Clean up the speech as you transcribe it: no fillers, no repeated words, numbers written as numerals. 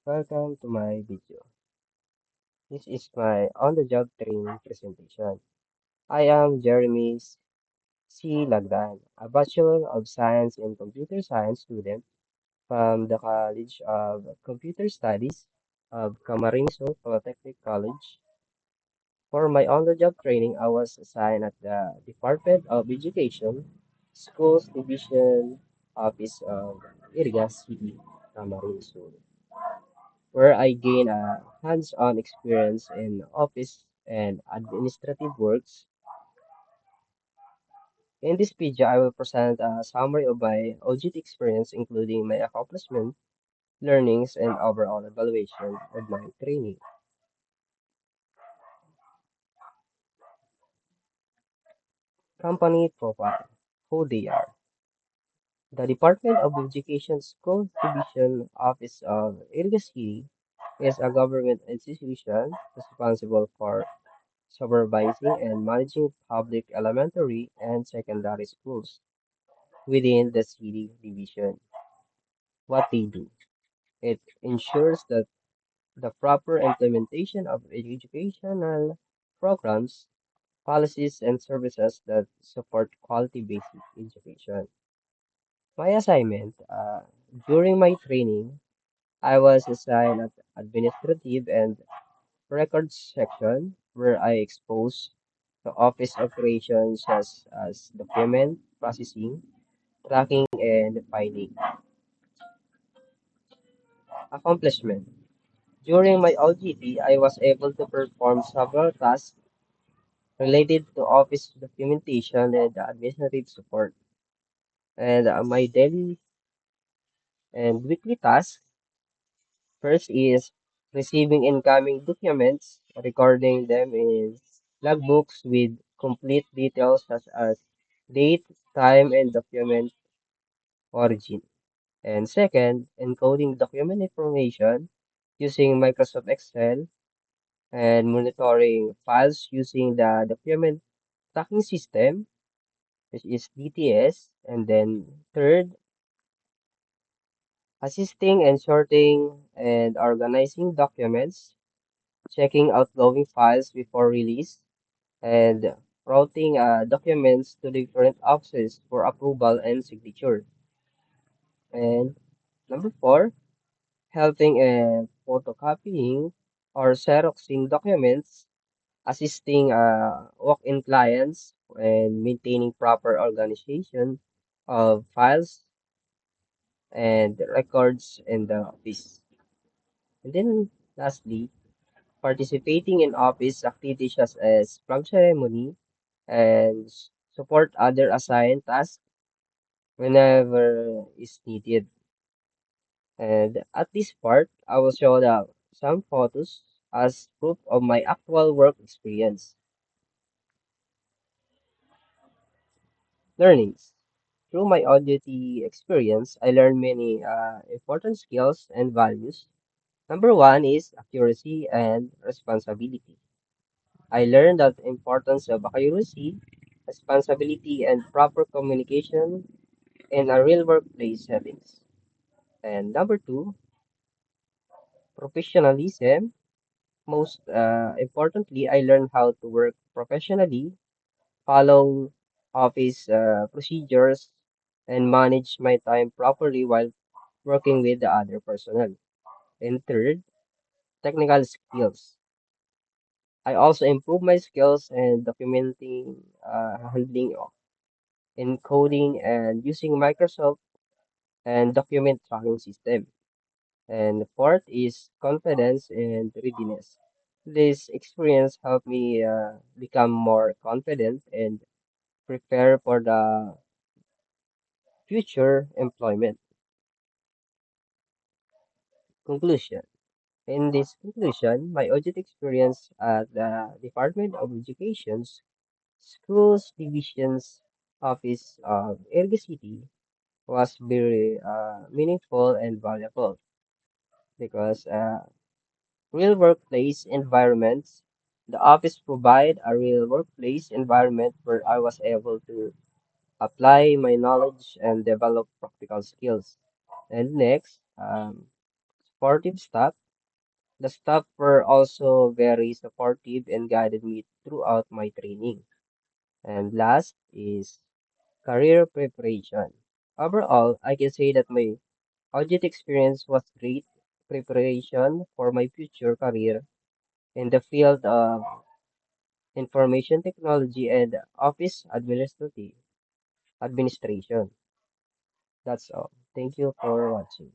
Welcome to my video. This is my on-the-job training presentation. I am Jeremy C. Lagdan, a Bachelor of Science in Computer Science student from the College of Computer Studies of Camarines Sur Polytechnic College. For my on-the-job training, I was assigned at the Department of Education, Schools Division Office of Irigas City, Camarines Sur, where I gain a hands-on experience in office and administrative works. In this video, I will present a summary of my OJT experience, including my accomplishments, learnings, and overall evaluation of my training. Company profile, who they are. The Department of Education Schools Division Office of Irigas City is a government institution responsible for supervising and managing public elementary and secondary schools within the city division. What they do, it ensures that the proper implementation of educational programs, policies, and services that support quality basic education. My assignment during my training, I was assigned at administrative and records section where I exposed the office operations as document processing, tracking, and filing. Accomplishment. During my OGT, I was able to perform several tasks related to office documentation and administrative support. And my daily and weekly tasks, first is receiving incoming documents, recording them in logbooks with complete details such as date, time, and document origin. And second, encoding document information using Microsoft Excel and monitoring files using the document tracking system, which is DTS. And then third, assisting and sorting and organizing documents, checking outgoing files before release, and routing documents to different offices for approval and signature. And number four, helping in photocopying or xeroxing documents, assisting walk-in clients, and maintaining proper organization of files and records in the office. And then lastly, participating in office activities such as flag ceremony and support other assigned tasks whenever is needed. And at this part, I will show some photos as proof of my actual work experience. Learnings. Through my OJT experience, I learned many important skills and values. Number one is accuracy and responsibility. I learned the importance of accuracy, responsibility, and proper communication in a real workplace settings. And number two, professionalism. Most importantly, I learned how to work professionally, follow office procedures, and manage my time properly while working with the other personnel. And third, technical skills. I also improved my skills in documenting, handling, encoding, and using Microsoft and document tracking system. And fourth is confidence and readiness. This experience helped me become more confident and prepare for the future employment. Conclusion. In this conclusion, my audit experience at the Department of Education's Schools Division's Office of Erga City was very meaningful and valuable because real workplace environments, the office provide a real workplace environment where I was able to apply my knowledge and develop practical skills. And next, supportive staff. The staff were also very supportive and guided me throughout my training. And last is career preparation. Overall, I can say that my audit experience was great preparation for my future career in the field of information technology and office administration. That's all. Thank you for watching.